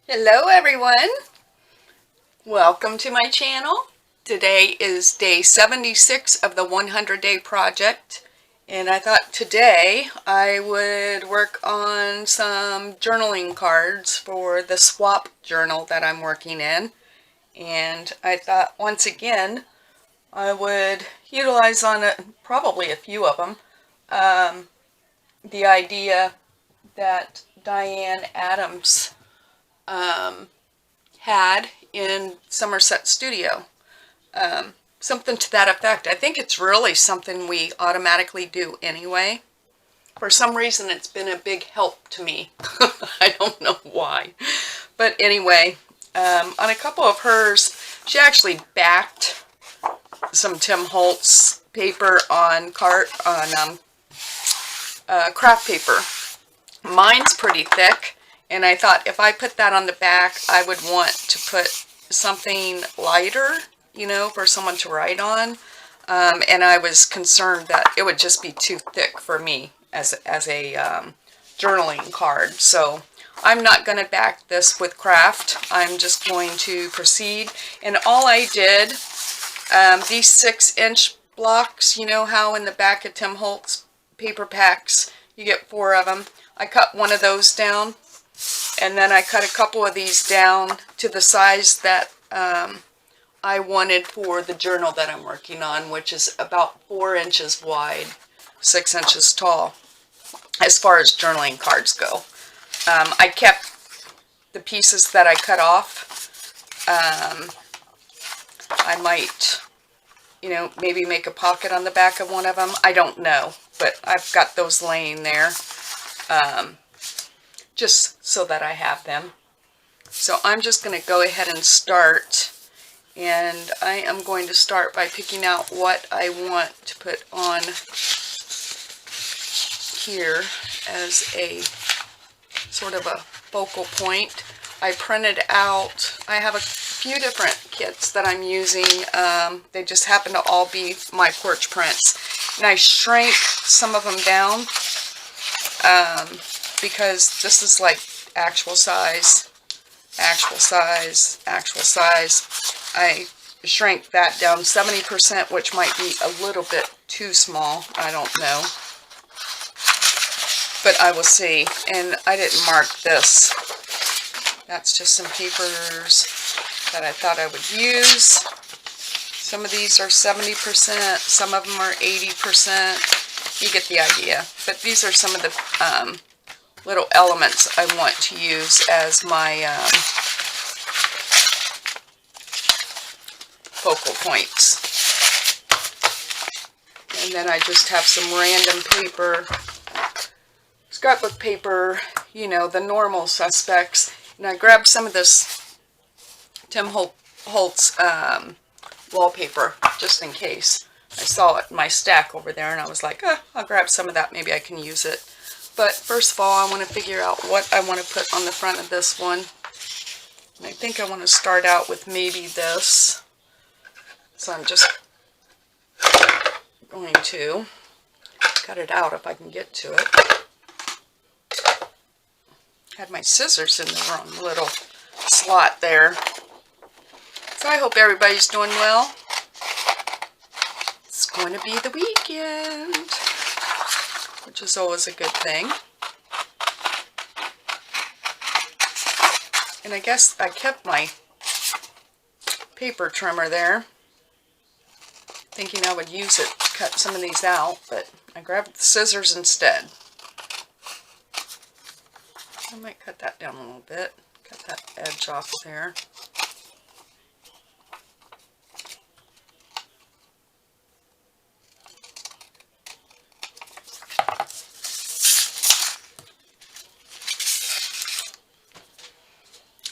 Hello everyone, welcome to my channel. Today is day 76 of the 100-day project, and I thought today I would work on some journaling cards for the swap journal that I'm working in. And I thought once again I would utilize on probably a few of them the idea that Diane Adams had in Somerset Studio. Something to that effect. I think it's really something we automatically do anyway. For some reason, it's been a big help to me. I don't know why. But anyway, on a couple of hers, she actually backed some Tim Holtz paper on craft paper. Mine's pretty thick, and I thought if I put that on the back, I would want to put something lighter, for someone to write on. And I was concerned that it would just be too thick for me as a journaling card. So I'm not going to back this with craft. I'm just going to proceed. And all I did, these 6-inch blocks, you know how in the back of Tim Holtz paper packs, you get 4 of them. I cut one of those down, and then I cut a couple of these down to the size that I wanted for the journal that I'm working on, which is about 4 inches wide, 6 inches tall, as far as journaling cards go. I kept the pieces that I cut off. I might, maybe make a pocket on the back of one of them. I don't know, but I've got those laying there, just so that I have them. So I'm just going to go ahead and start. And I am going to start by picking out what I want to put on here as a sort of a focal point. I printed out, I have a few different kits that I'm using. They just happen to all be my porch prints. And I shrank some of them down because this is like actual size, actual size, actual size. I shrank that down 70%, which might be a little bit too small. I don't know. But I will see. And I didn't mark this. That's just some papers that I thought I would use. Some of these are 70%. Some of them are 80%. You get the idea. But these are some of the little elements I want to use as my focal points. And then I just have some random paper, scrapbook paper, the normal suspects. And I grabbed some of this Tim Holtz wallpaper, just in case. I saw it in my stack over there, and I was like, I'll grab some of that. Maybe I can use it. But first of all, I want to figure out what I want to put on the front of this one. And I think I want to start out with maybe this. So I'm just going to cut it out if I can get to it. Had my scissors in the wrong little slot there. So I hope everybody's doing well. It's going to be the weekend, which is always a good thing. And I guess I kept my paper trimmer there, thinking I would use it to cut some of these out, but I grabbed the scissors instead. I might cut that down a little bit, cut that edge off there.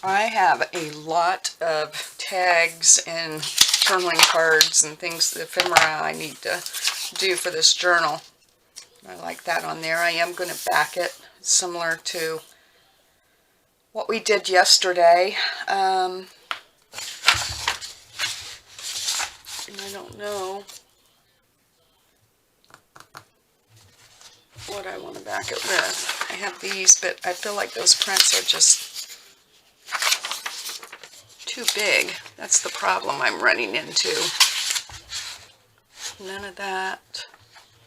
I have a lot of tags and journaling cards and things, ephemera I need to do for this journal. I like that on there. I am going to back it, similar to what we did yesterday. And I don't know what I want to back it with. I have these, but I feel like those prints are just too big. That's the problem I'm running into. None of that.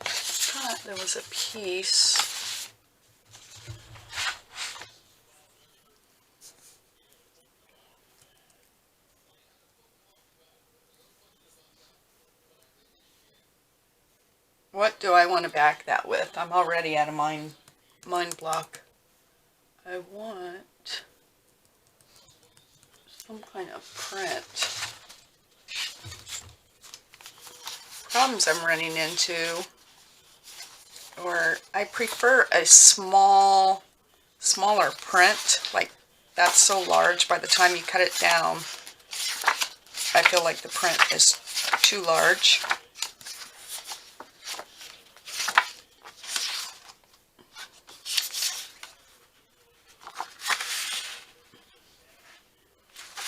I thought there was a piece. What do I want to back that with? I'm already at a mind block. I want some kind of print. Problems I'm running into, or I prefer a smaller print. Like, that's so large, by the time you cut it down, I feel like the print is too large.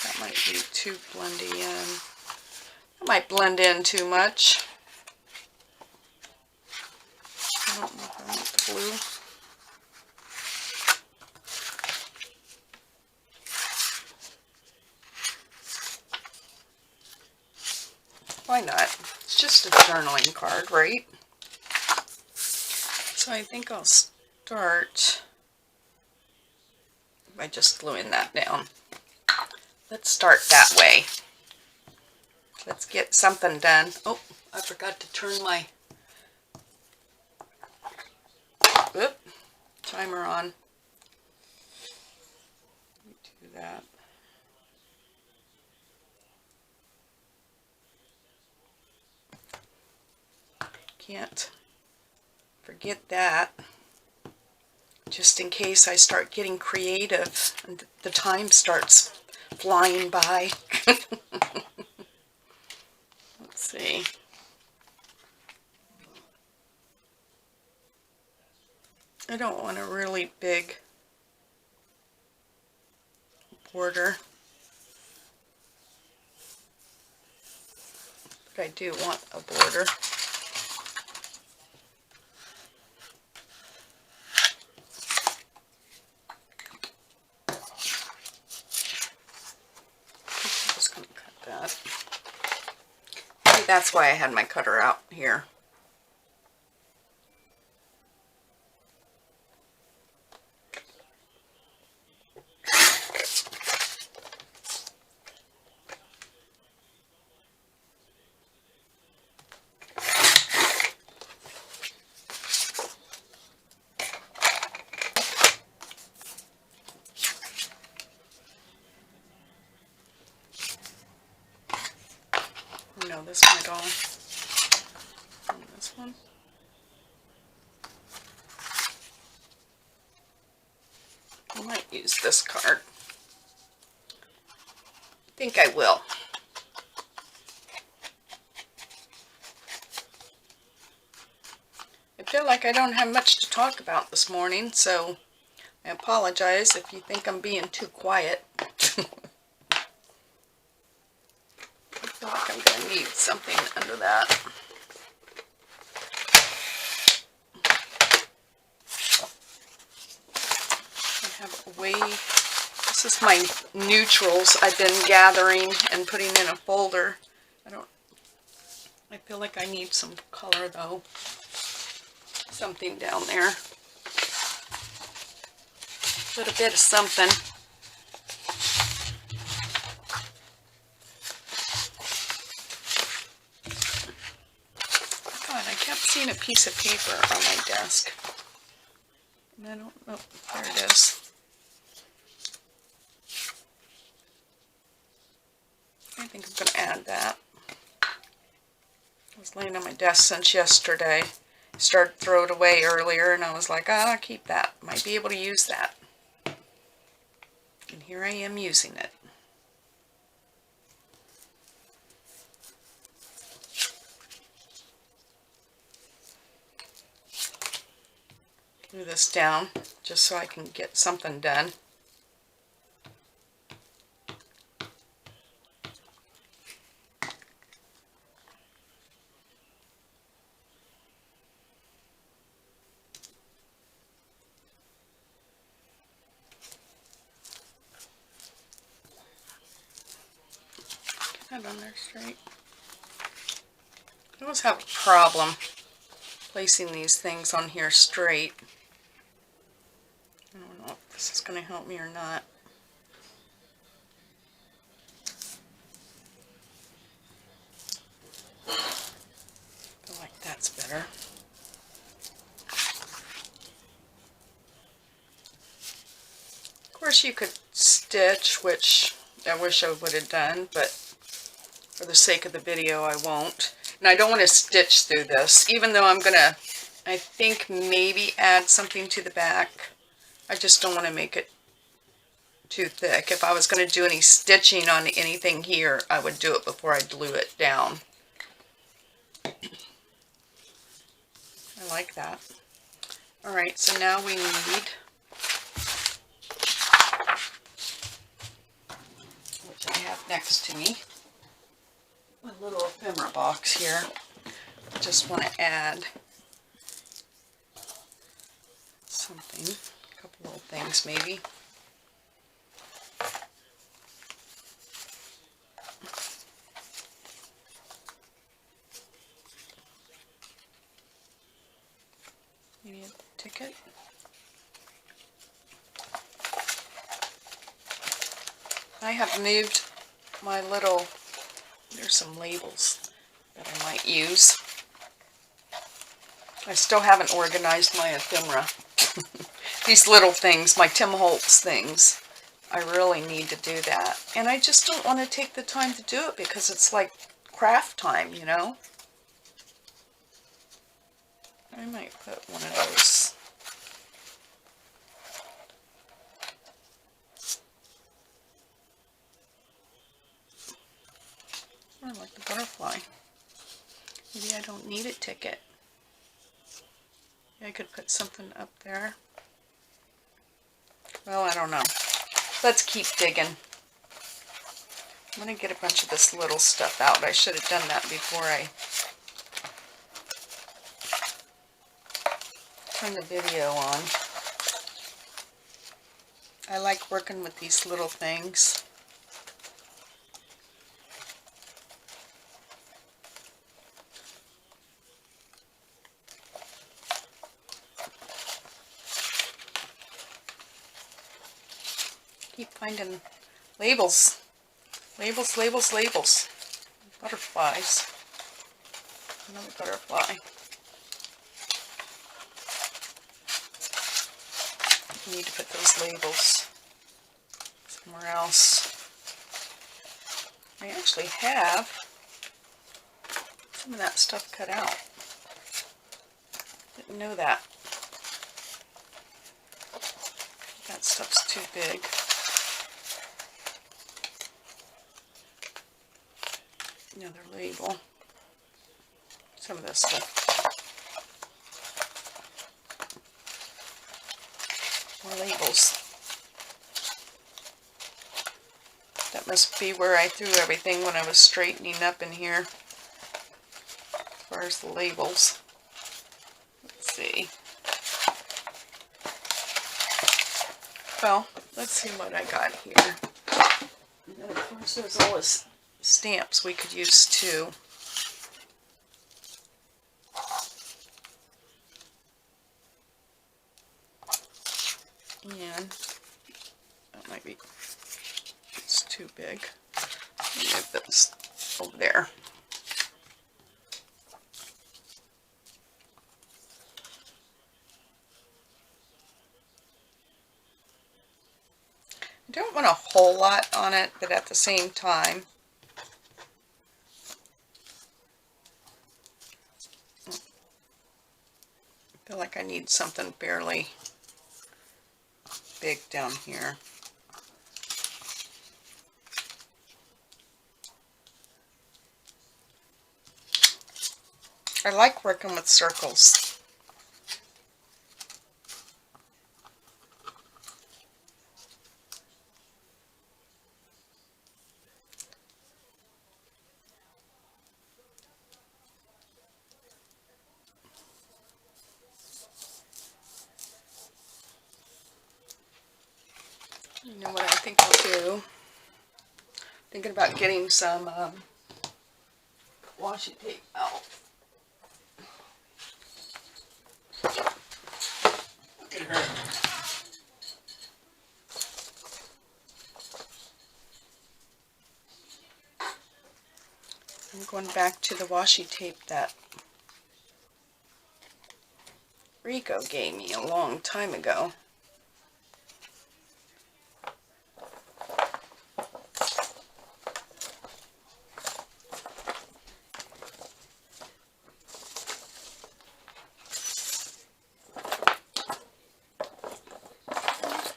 That might be too blendy in. That might blend in too much. I don't know if I want the blue. Why not? It's just a journaling card, right? So I think I'll start by just gluing that down. Let's start that way. Let's get something done. Oh, I forgot to turn my timer on. Let me do that. Can't forget that, just in case I start getting creative and the time starts flying by. Let's see. I don't want a really big border, but I do want a border. I'm just going to cut that. Maybe that's why I had my cutter out here. No, this might all. And this one. I might use this card. I think I will. I feel like I don't have much to talk about this morning, so I apologize if you think I'm being too quiet. I feel like I'm going to need something under that. I have a way. This is my neutrals I've been gathering and putting in a folder. I feel like I need some color though. Something down there. A little bit of something. God, I kept seeing a piece of paper on my desk. And I don't know. There it is. I think I'm going to add that. It was laying on my desk since yesterday. I started to throw it away earlier, and I was like, I'll keep that. Might be able to use that. And here I am using it. Glue this down just so I can get something done. Put that on there straight. I always have a problem placing these things on here straight. I don't know if this is going to help me or not. I feel like that's better. Of course you could stitch, which I wish I would have done, but for the sake of the video I won't. And I don't want to stitch through this, even though I'm going to, I think, maybe add something to the back. I just don't want to make it too thick. If I was going to do any stitching on anything here, I would do it before I glue it down. I like that. Alright, so now we need, which I have next to me, a little ephemera box here. I just want to add something, a couple little things maybe. Maybe a ticket. I have moved my little, there's some labels that I might use. I still haven't organized my ephemera. These little things, my Tim Holtz things. I really need to do that. And I just don't want to take the time to do it because it's like craft time, you know? I might put one of those. I like the butterfly. Maybe I don't need a ticket. I could put something up there. Well, I don't know. Let's keep digging. I'm going to get a bunch of this little stuff out. I should have done that before I turn the video on. I like working with these little things. Keep finding labels. Labels, labels, labels. Butterflies. Another butterfly. I need to put those labels somewhere else. I actually have some of that stuff cut out. Didn't know that. That stuff's too big. Another label. Some of this stuff. More labels. That must be where I threw everything when I was straightening up in here. As far as the labels. Let's see. Well, let's see what I got here. And then of course there's all this stamps we could use too. And that might be, it's too big. Move this over there. I don't want a whole lot on it, but at the same time, I feel like I need something fairly big down here. I like working with circles. You know what I think I'll do? Thinking about getting some washi tape out. Look at her. I'm going back to the washi tape that Rico gave me a long time ago.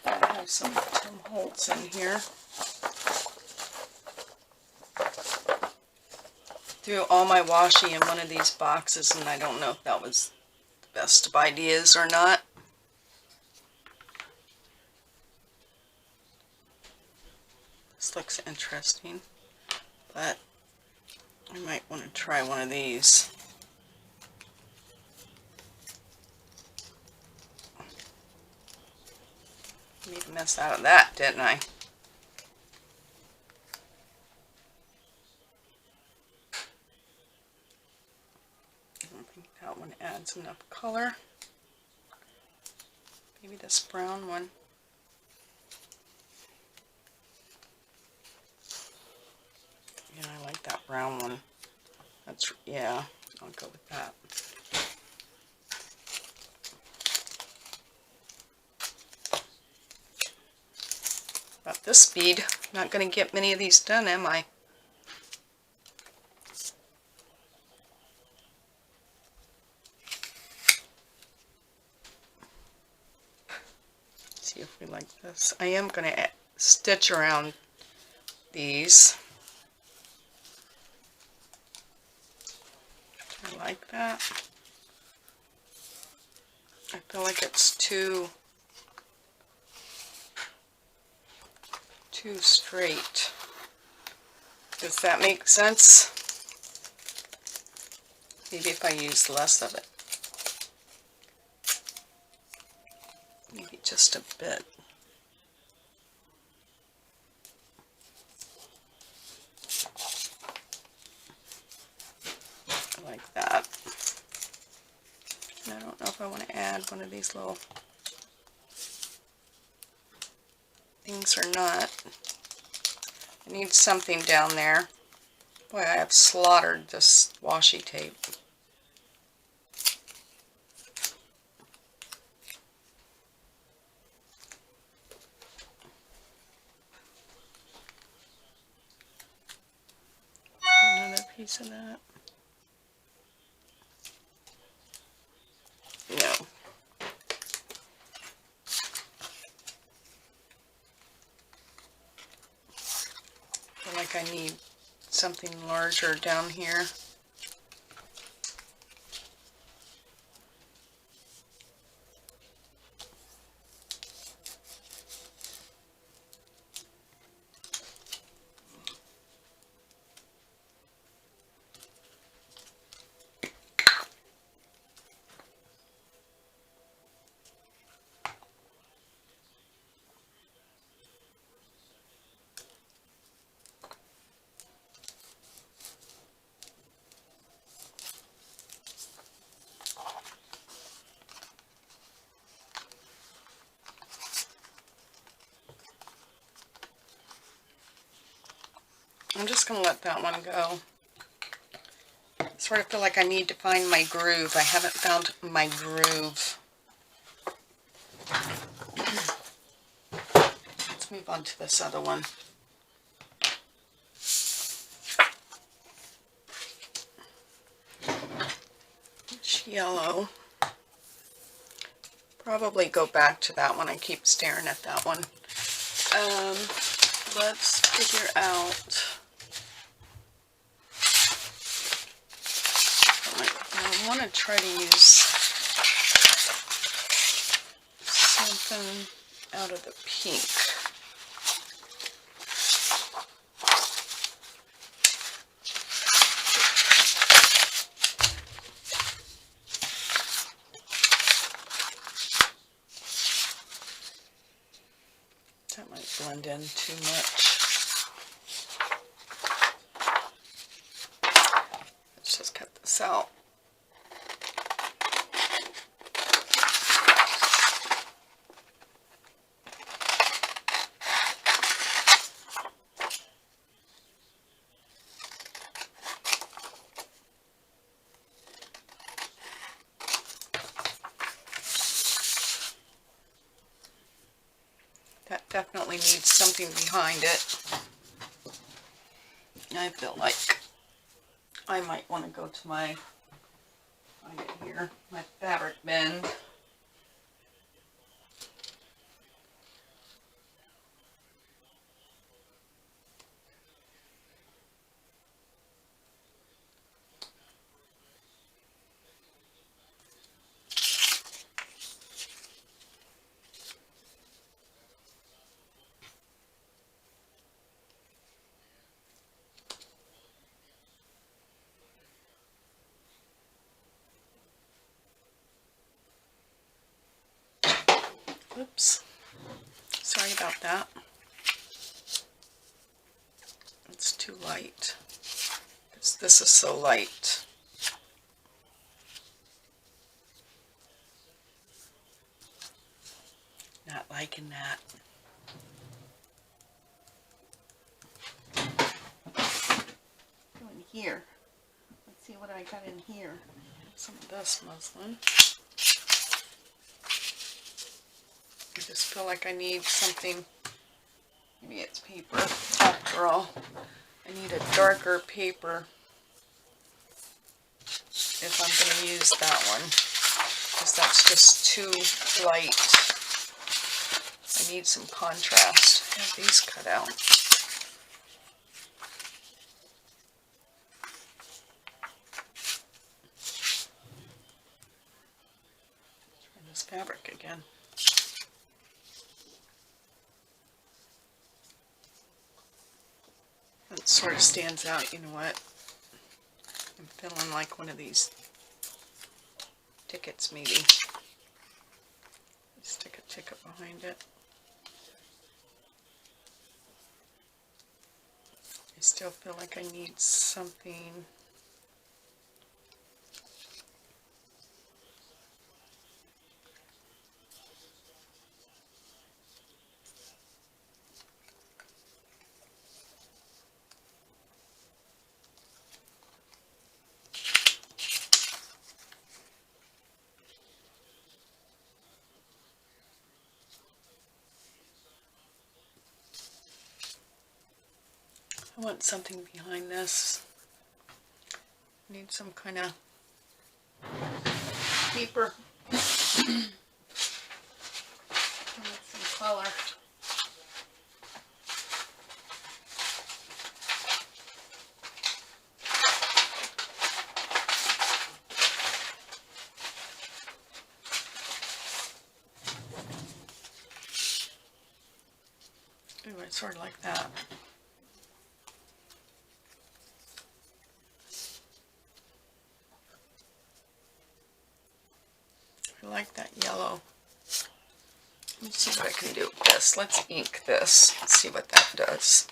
I have some Tim Holtz in here. Threw all my washi in one of these boxes, and I don't know if that was the best of ideas or not. This looks interesting, but I might want to try one of these. Made a mess out of that, didn't I? I don't think that one adds enough color. Maybe this brown one. Yeah, I like that brown one. That's, yeah, I'll go with that. About this speed, not going to get many of these done, am I? See if we like this. I am going to stitch around these. I like that. I feel like it's too straight. Does that make sense? Maybe if I use less of it. Maybe just a bit. Like that. And I don't know if I want to add one of these little things or not. I need something down there. Boy, I have slaughtered this washi tape. Another piece of that. No. I feel like I need something larger down here. I'm just going to let that one go. I sort of feel like I need to find my groove. I haven't found my groove. Let's move on to this other one. It's yellow. Probably go back to that one. I keep staring at that one. Let's figure out. I want to try to use something out of the pink. That might blend in too much. So that definitely needs something behind it. I feel like I might want to go to my, find it here, my fabric bin. Oops, sorry about that. It's too light. This is so light. Not liking that. In here. Let's see what I got in here. Some of this muslin. I just feel like I need something. Maybe it's paper. After all, I need a darker paper if I'm going to use that one, because that's just too light. I need some contrast. I have these cut out. Try this fabric again. It sort of stands out. You know what? I'm feeling like one of these tickets, maybe. Stick a ticket behind it. I still feel like I need something. I want something behind this. I need some kind of paper. I need some color. Ooh, I sort of like that. I like that yellow. Let's see what I can do with this. Let's ink this. Let's see what that does.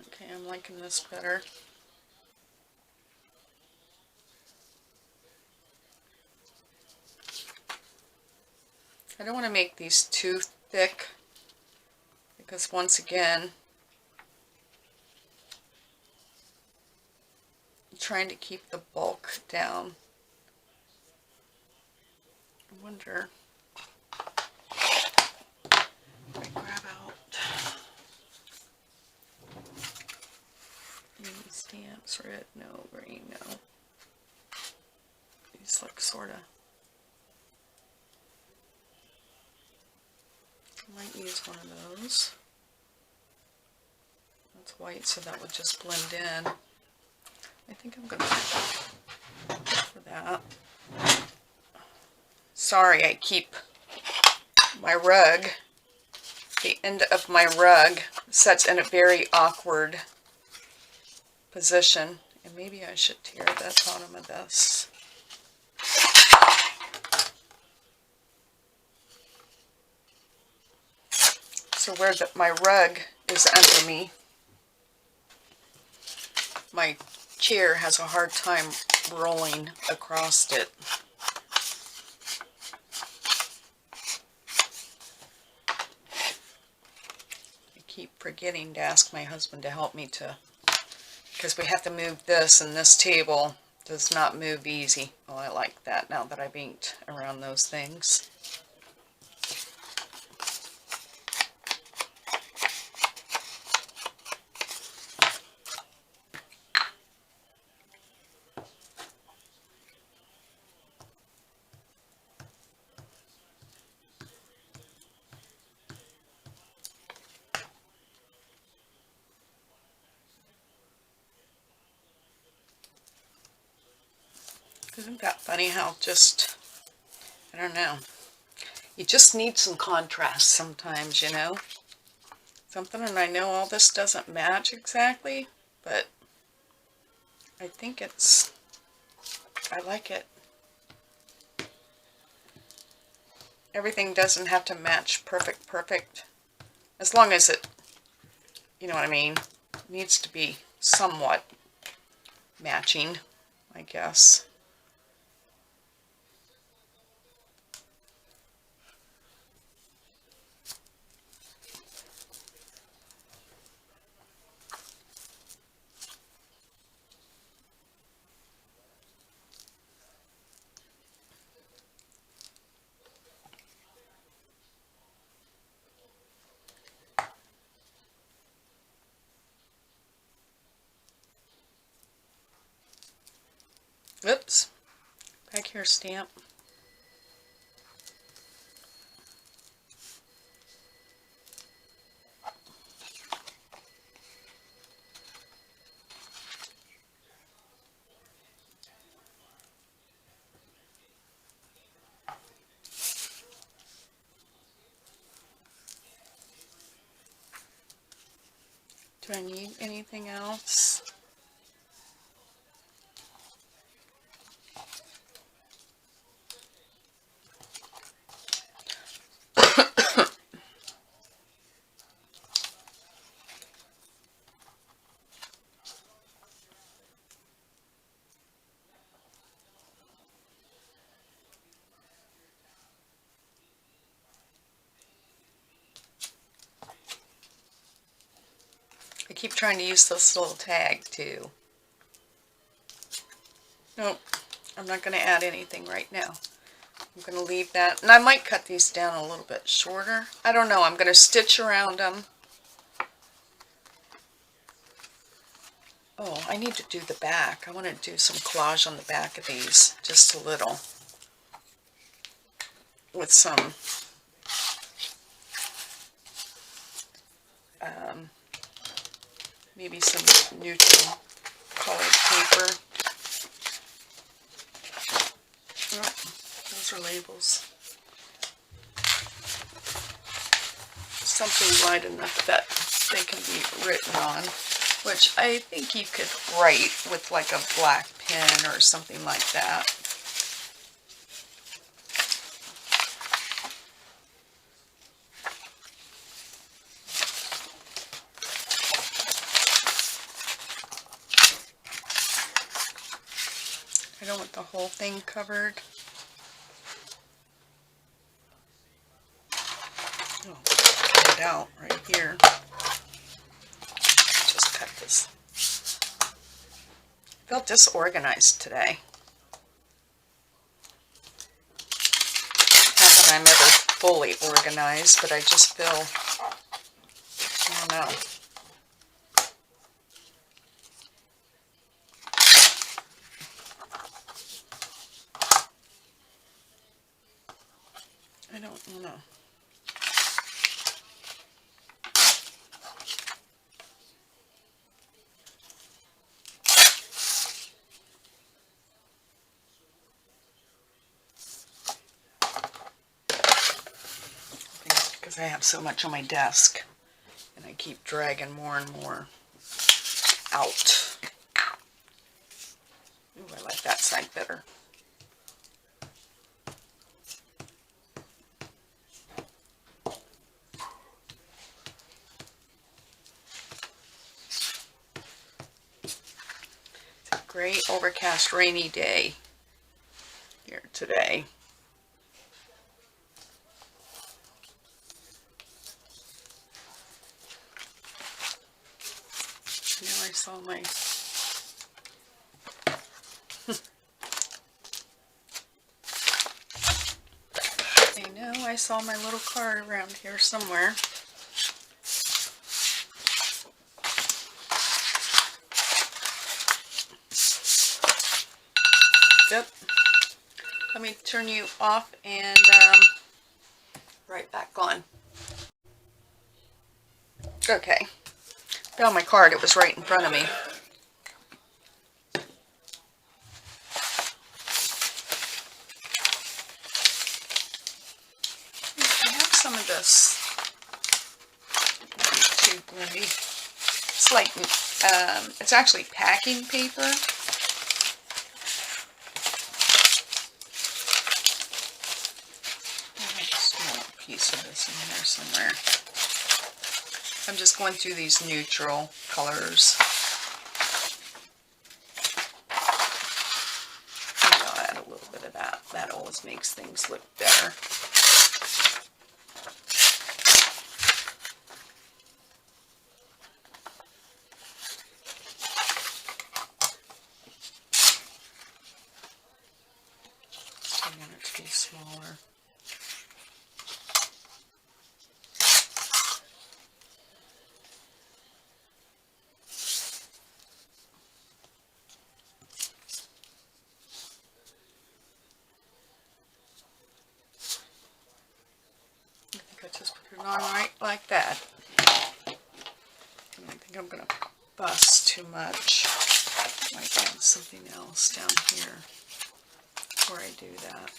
Okay, I'm liking this better. I don't want to make these too thick because once again, I'm trying to keep the bulk down. I wonder if I grab out any stamps, red, no, green, no. These look sort of. I might use one of those. That's white, so that would just blend in. I think I'm going to go for that. Sorry, I keep my rug, the end of my rug sets in a very awkward position. And maybe I should tear that bottom of this. So where my rug is under me, my chair has a hard time rolling across it. I keep forgetting to ask my husband to help me because we have to move this, and this table does not move easy. Oh, I like that now that I've inked around those things. Isn't that funny how I don't know, you just need some contrast sometimes, you know? Something, and I know all this doesn't match exactly, but I think I like it. Everything doesn't have to match perfect. As long as it, you know what I mean, needs to be somewhat matching, I guess. Oops, back here stamp. Do I need anything else? I keep trying to use this little tag too. Nope, I'm not going to add anything right now. I'm going to leave that, and I might cut these down a little bit shorter. I don't know, I'm going to stitch around them. Oh, I need to do the back. I want to do some collage on the back of these, just a little, with some maybe some neutral colored paper. Oh, those are labels. Something light enough that they can be written on, which I think you could write with like a black pen or something like that. I don't want the whole thing covered. Oh, cut it out right here. Just cut this. I felt disorganized today. Not that I'm ever fully organized, but I just feel, I don't know. I don't know. Because I have so much on my desk, and I keep dragging more and more out. side better. It's a great overcast rainy day here today. Now I saw my I saw my little car around here somewhere. Yep. Let me turn you off and right back on. Okay. Found my card. It was right in front of me. I have some of this. Too gritty. It's like, it's actually packing paper. I have a small piece of this in there somewhere. I'm just going through these neutral colors. Maybe I'll add a little bit of that. That always makes things look better. I want it to be smaller. Just put it on right like that. And I think I'm going to bust too much. I might add something else down here before I do that.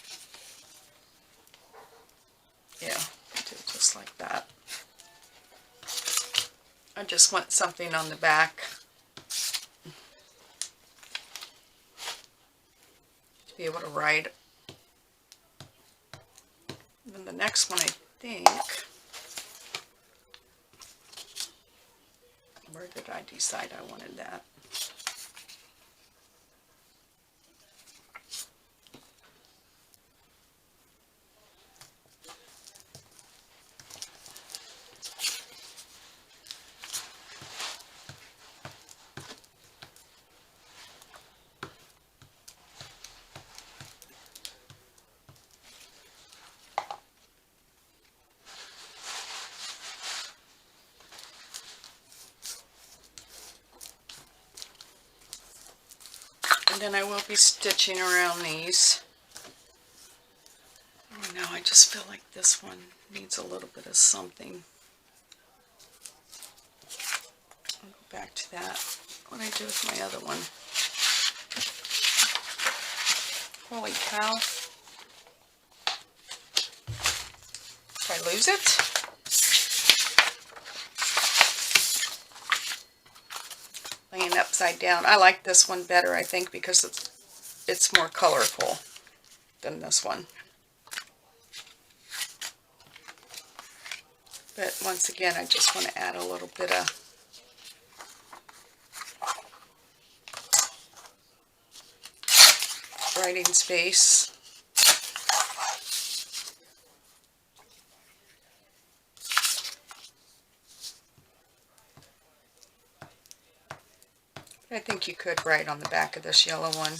Yeah, do it just like that. I just want something on the back to be able to write. And then the next one, I think, where did I decide I wanted that? And then I will be stitching around these. Oh no, I just feel like this one needs a little bit of something. I'll go back to that. What did I do with my other one? Holy cow. Did I lose it? Laying upside down. I like this one better, I think, because it's more colorful than this one. But once again, I just want to add a little bit of writing space. I think you could write on the back of this yellow one.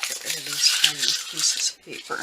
Get rid of these tiny pieces of paper.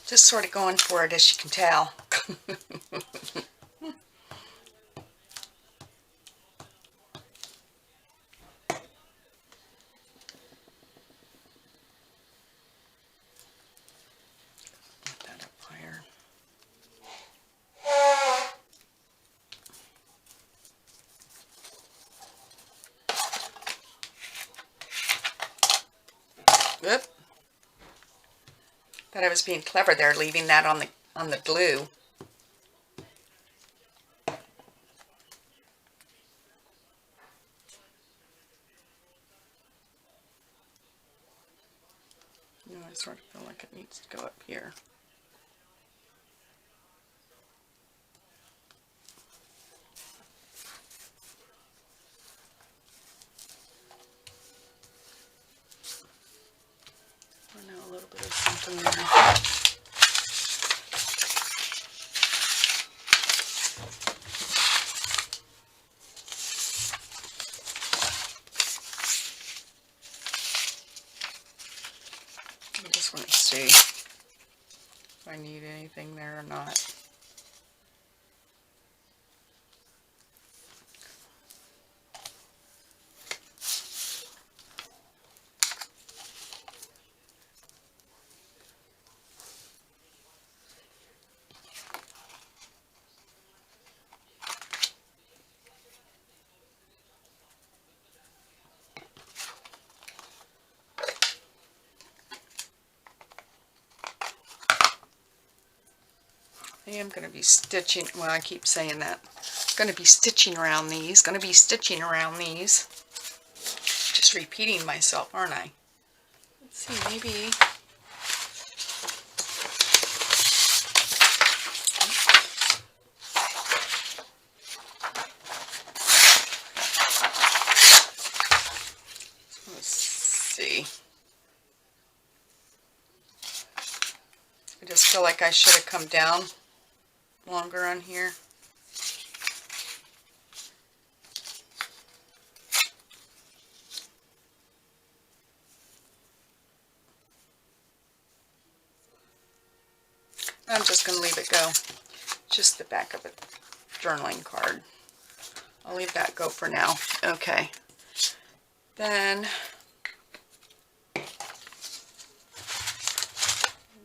Just sort of going for it, as you can tell. Put that up higher. Oop. Thought I was being clever there, leaving that on the glue. No, I sort of feel like it needs to go up here. I know a little bit of something there. I just want to see if I need anything there or not. I am going to be stitching, well, I keep saying that. Going to be stitching around these. Just repeating myself, aren't I? Let's see, maybe. Let's see. I just feel like I should have come down longer on here. I'm just going to leave it go. Just the back of a journaling card. I'll leave that go for now. Okay. Then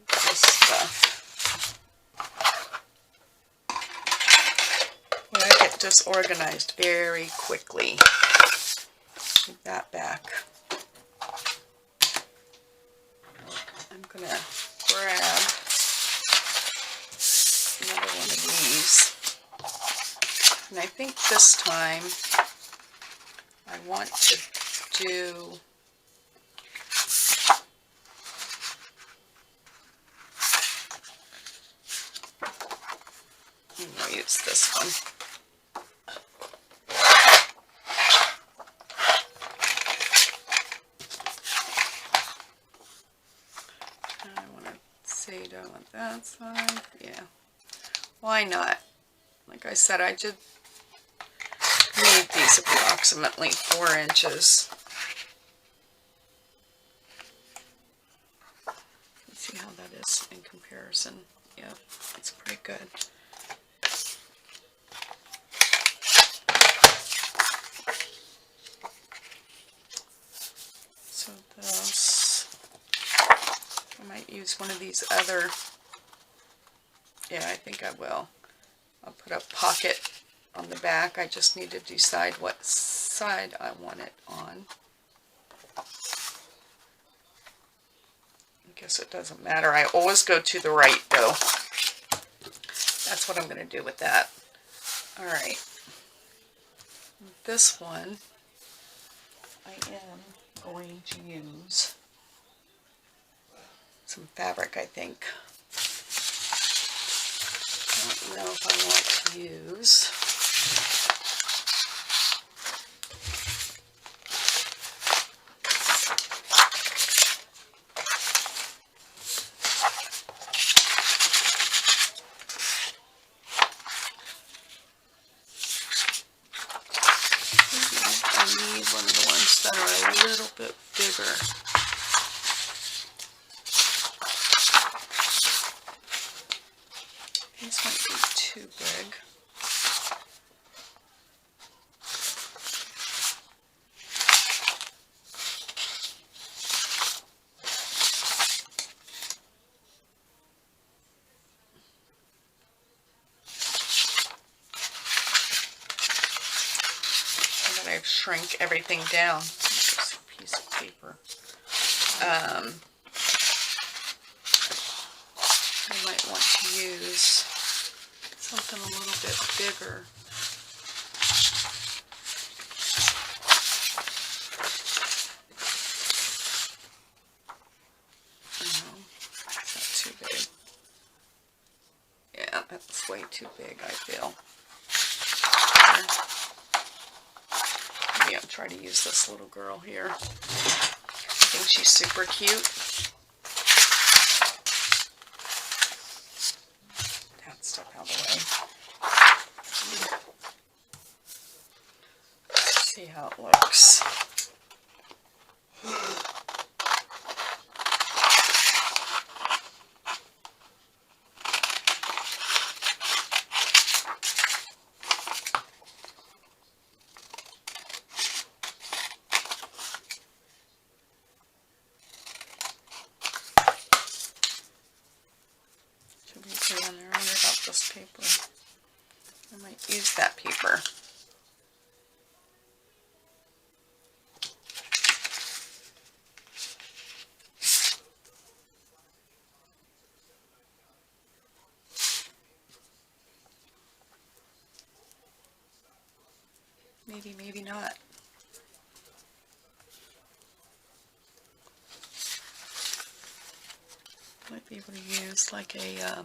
this stuff. Well, I get disorganized very quickly. Leave that back. I'm going to grab another one of these. And I think this time I want to do I'll use this one. I want to say, do I want that side? Yeah. Why not? Like I said, I did need these approximately 4 inches. Let's see how that is in comparison. Yep, it's pretty good. So this, I might use one of these other, yeah, I think I will. I'll put a pocket on the back. I just need to decide what side I want it on. I guess it doesn't matter. I always go to the right though. That's what I'm going to do with that. Alright. This one I am going to use some fabric, I think. I don't know if I want to use I need one of the ones that are a little bit bigger. This might be too big. And then I shrink everything down. This piece of paper. I might want to use something a little bit bigger. Is that too big? Yeah, that's way too big, I feel. Maybe I'll try to use this little girl here. I think she's super cute. That stuff out of the way. Let's see how it looks. Should we say on there about this paper? I might use that paper. Maybe, maybe not. Might be able to use like a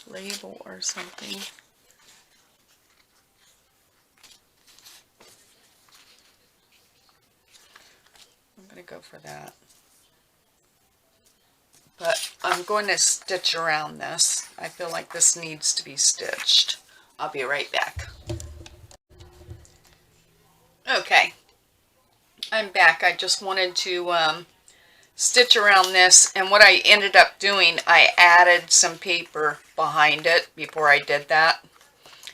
label or something. I'm going to go for that. But I'm going to stitch around this. I feel like this needs to be stitched. I'll be right back. Okay, I'm back. I just wanted to stitch around this, and what I ended up doing, I added some paper behind it before I did that.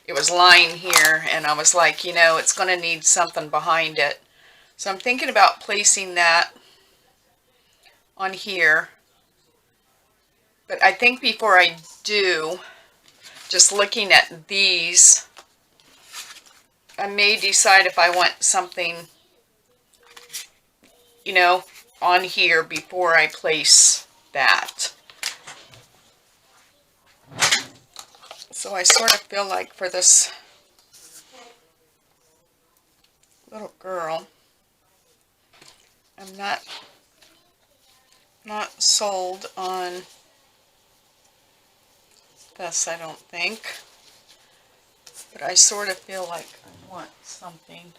It was lying here, and I was like, you know, it's going to need something behind it. So I'm thinking about placing that on here. But I think before I do, just looking at these, I may decide if I want something, you know, on here before I place that. So I sort of feel like for this little girl, I'm not sold on this, I don't think. But I sort of feel like I want something.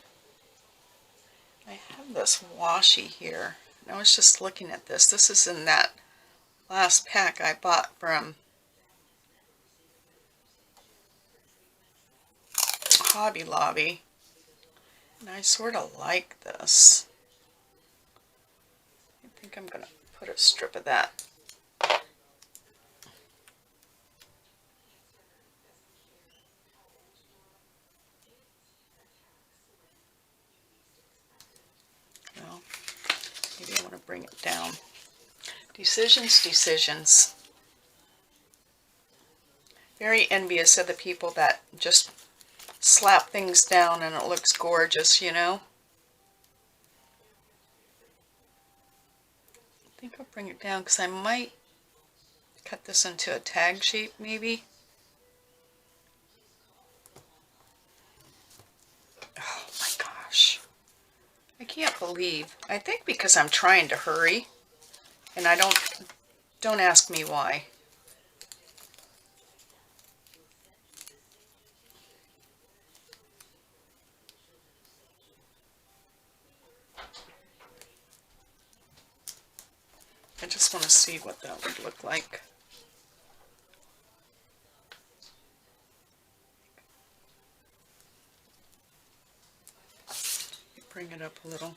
I have this washi here. And I was just looking at this. This is in that last pack I bought from Hobby Lobby. And I sort of like this. I think I'm going to put a strip of that. Well, maybe I want to bring it down. Decisions, decisions. Very envious of the people that just slap things down and it looks gorgeous, you know. I think I'll bring it down because I might cut this into a tag shape maybe. Oh my gosh. I can't believe. I think because I'm trying to hurry, and don't ask me why. I just want to see what that would look like. Bring it up a little.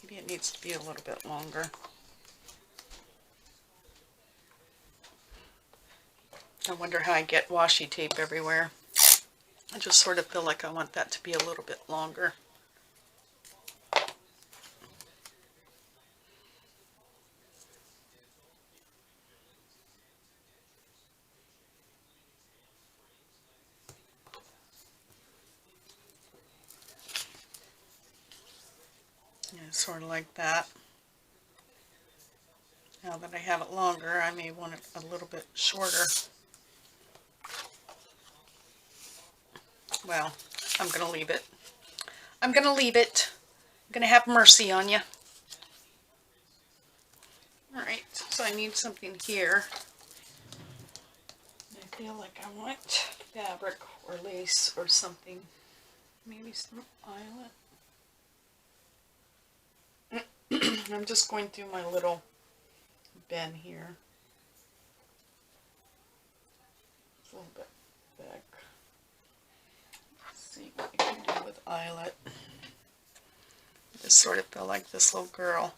Maybe it needs to be a little bit longer. I wonder how I get washi tape everywhere. I just sort of feel like I want that to be a little bit longer. Yeah, sort of like that. Now that I have it longer, I may want it a little bit shorter. Well, I'm going to leave it. I'm going to leave it. I'm going to have mercy on you. Alright, so I need something here. I feel like I want fabric or lace or something. Maybe some eyelet. I'm just going through my little bin here. It's a little bit thick. Let's see what we can do with eyelet. I just sort of feel like this little girl.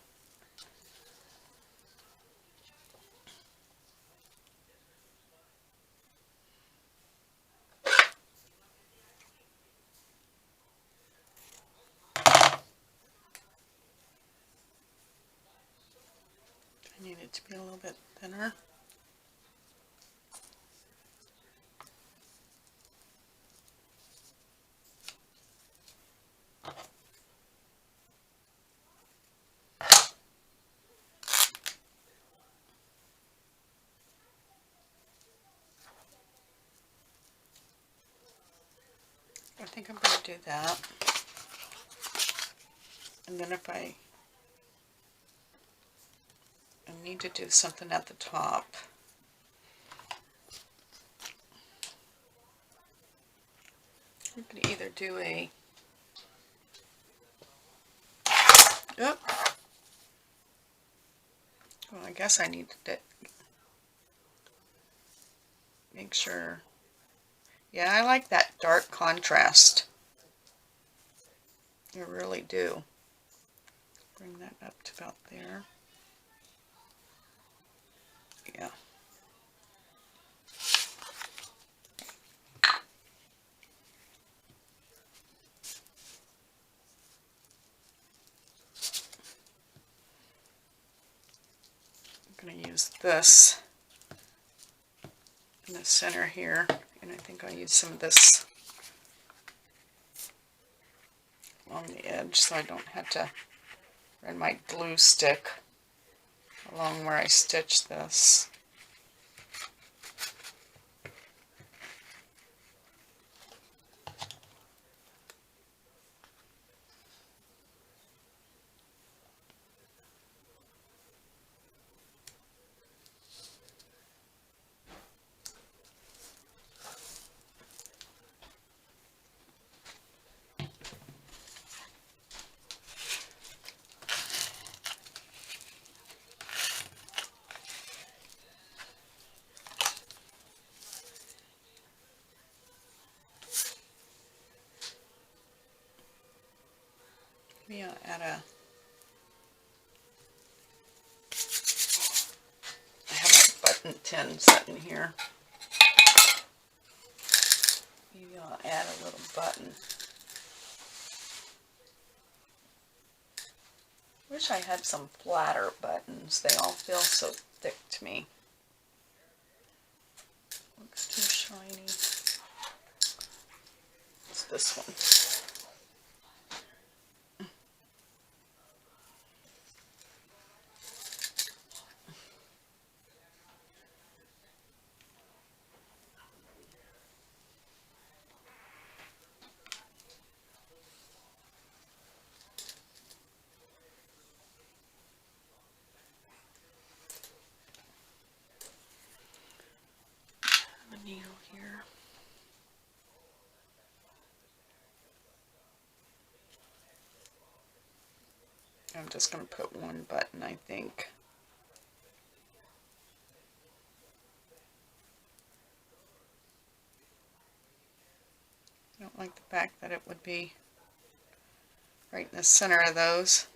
I need it to be a little bit thinner. I think I'm going to do that. And then if I need to do something at the top. I'm going to either do a... Oop. Well, I guess I need to make sure. Yeah, I like that dark contrast. I really do. Bring that up to about there. Yeah. I'm going to use this in the center here, and I think I'll use some of this along the edge so I don't have to run my glue stick along where I stitch this. Maybe I'll add a... I have my button tin sitting here. Maybe I'll add a little button. Wish I had some flatter buttons. They all feel so thick to me. Looks too shiny. It's this one. A needle here. I'm just going to put one button, I think. I don't like the fact that it would be right in the center of those.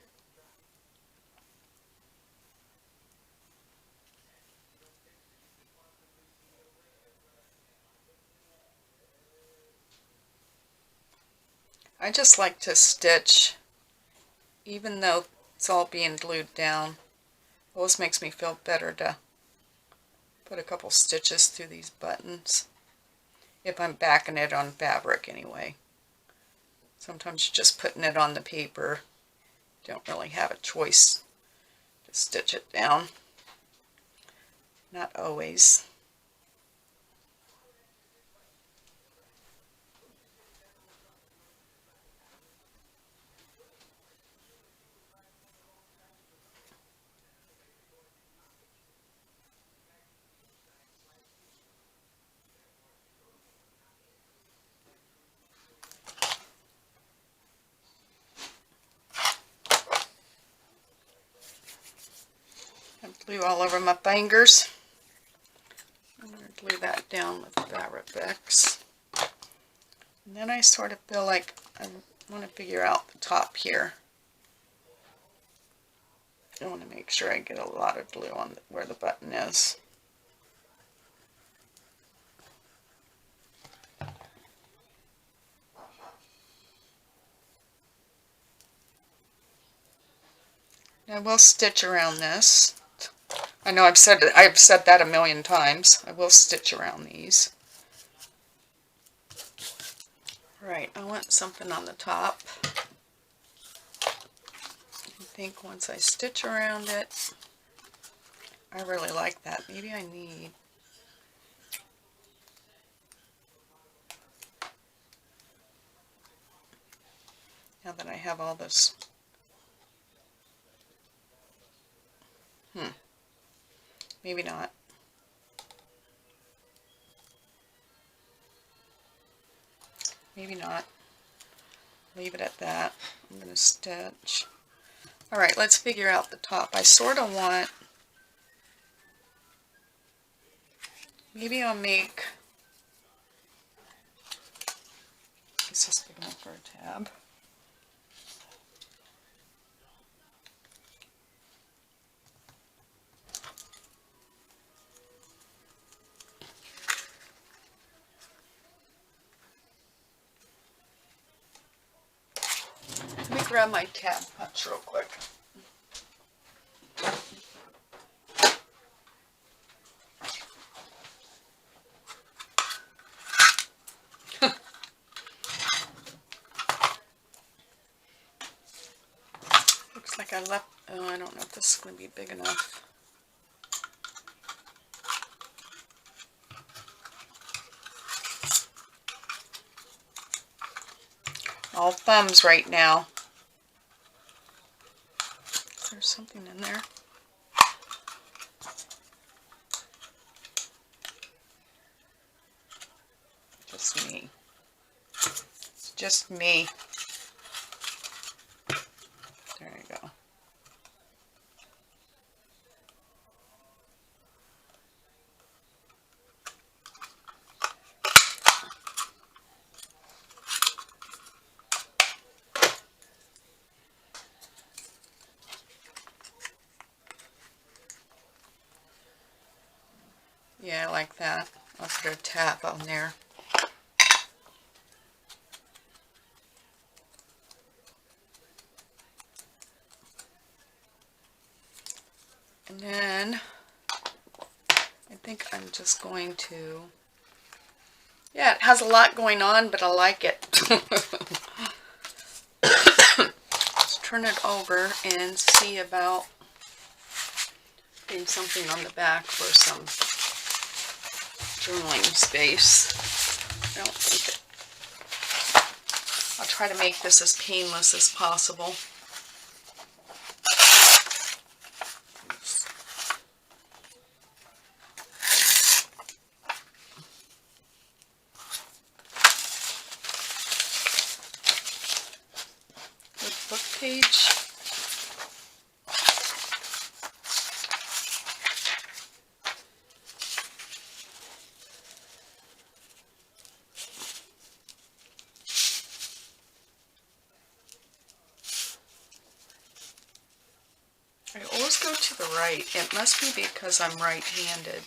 I just like to stitch even though it's all being glued down. It always makes me feel better to put a couple stitches through these buttons. If I'm backing it on fabric anyway. Sometimes you're just putting it on the paper. Don't really have a choice to stitch it down. Not always. I have glue all over my fingers. I'm going to glue that down with Fabric-X. And then I sort of feel like I want to figure out the top here. I want to make sure I get a lot of glue on where the button is. I will stitch around this. I know I've said that a million times. I will stitch around these. Right, I want something on the top. I think once I stitch around it, I really like that. Maybe I need now that I have all this. Maybe not. Maybe not. Leave it at that. I'm going to stitch. Alright, let's figure out the top. I sort of want, maybe I'll make, is this big enough for a tab? Let me grab my tab punch real quick. Looks like I left, oh, I don't know if this is going to be big enough. All thumbs right now. There's something in there. Just me. It's just me. There you go. Yeah, I like that. I'll put a tab on there. And then I think I'm just going to, yeah, it has a lot going on, but I like it. Let's turn it over and see about getting something on the back for some journaling space. I don't think it. I'll try to make this as painless as possible. Good book page. I always go to the right. It must be because I'm right-handed.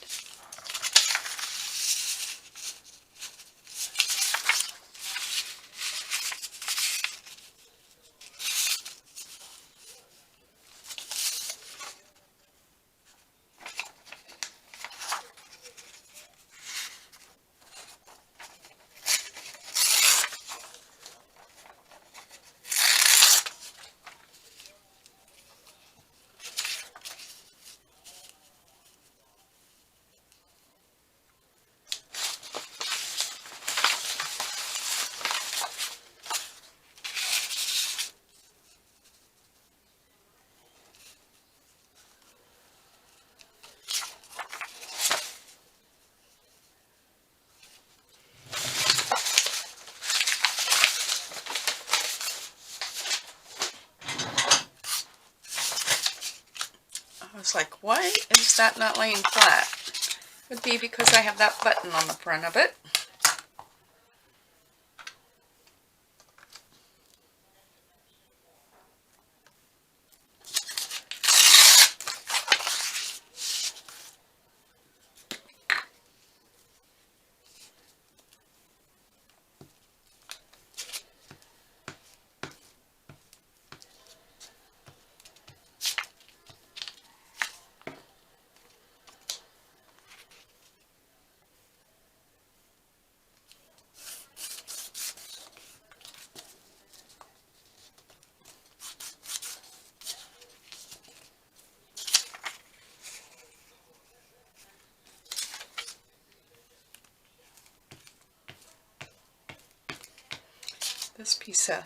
like, why is that not laying flat? Would be because I have that button on the front of it. This piece of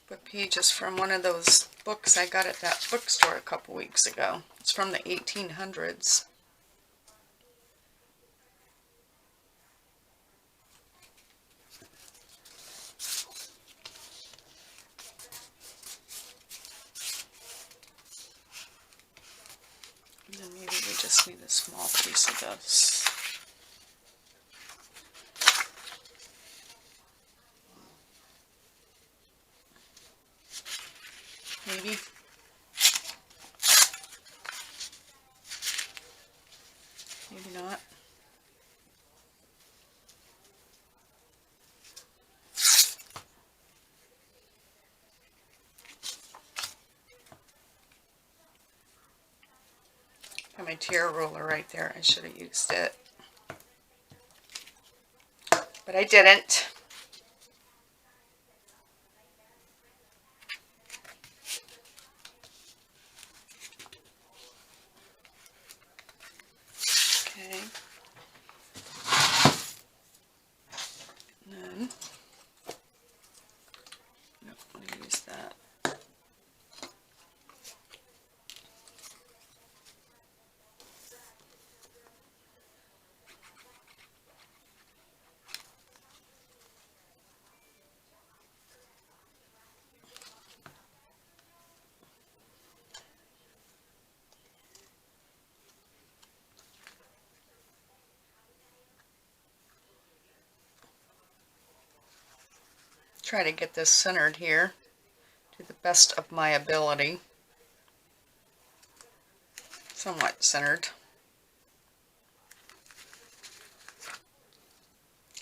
book page is from one of those books I got at that bookstore a couple weeks ago. It's from the 1800s. And then maybe we just need a small piece of this. Maybe. Maybe not. Got my tear ruler right there. I should have used it. But I didn't. Okay. And then, nope, I'm going to use that. Try to get this centered here to the best of my ability. Somewhat centered.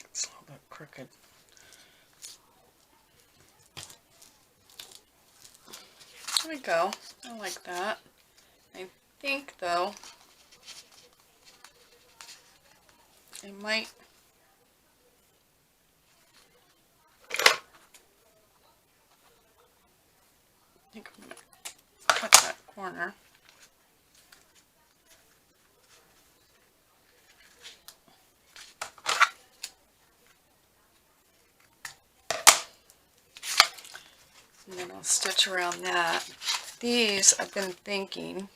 It's a little bit crooked. There we go. I like that. I think though I might I'm going to cut that corner. And then I'll stitch around that. These, I've been thinking,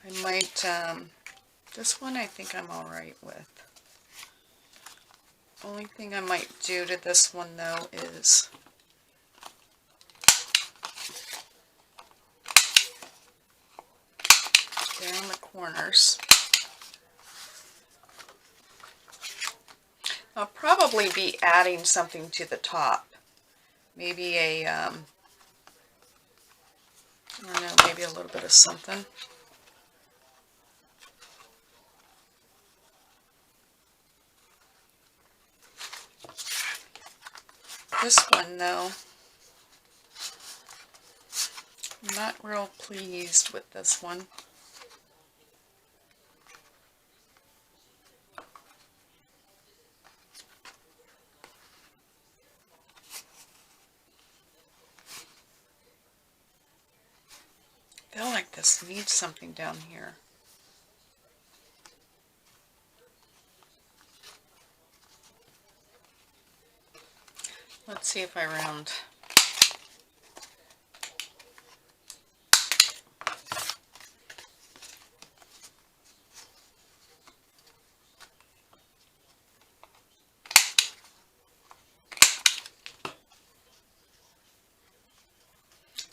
I might, this one I think I'm alright with. Only thing I might do to this one though is down the corners. I'll probably be adding something to the top. Maybe a, I don't know, maybe a little bit of something. This one though, I'm not real pleased with this one. I feel like this needs something down here. Let's see if I round.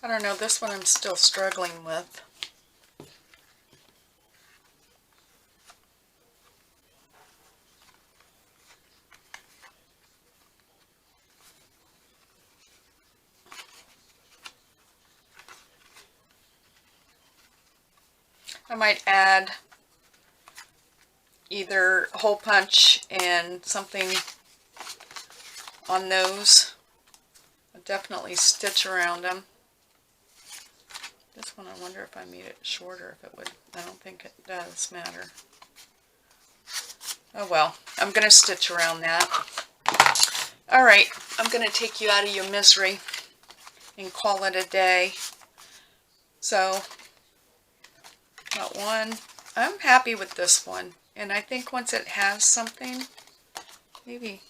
I don't know, this one I'm still struggling with. I might add either hole punch and something on those. I'll definitely stitch around them. This one, I wonder if I made it shorter, if it would. I don't think it does matter. Oh well, I'm going to stitch around that. Alright, I'm going to take you out of your misery and call it a day. So, got one. I'm happy with this one. And I think once it has something, maybe.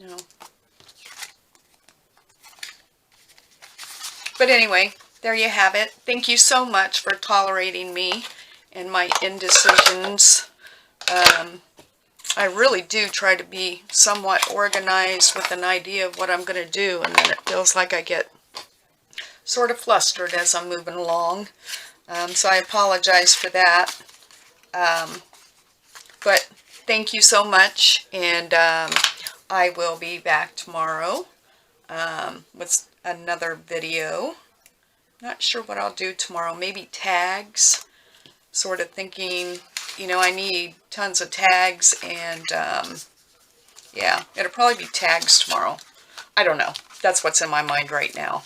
No. But anyway, there you have it. Thank you so much for tolerating me and my indecisions. I really do try to be somewhat organized with an idea of what I'm going to do, and then it feels like I get sort of flustered as I'm moving along. So I apologize for that. But thank you so much, and I will be back tomorrow with another video. Not sure what I'll do tomorrow. Maybe tags. Sort of thinking, you know, I need tons of tags, and yeah, it'll probably be tags tomorrow. I don't know. That's what's in my mind right now.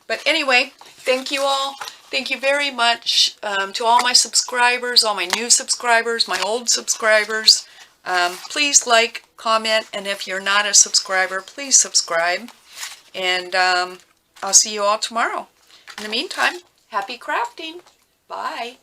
But anyway, thank you all. Thank you very much to all my subscribers, all my new subscribers, my old subscribers. Please like, comment, and if you're not a subscriber, please subscribe. And I'll see you all tomorrow. In the meantime, happy crafting. Bye.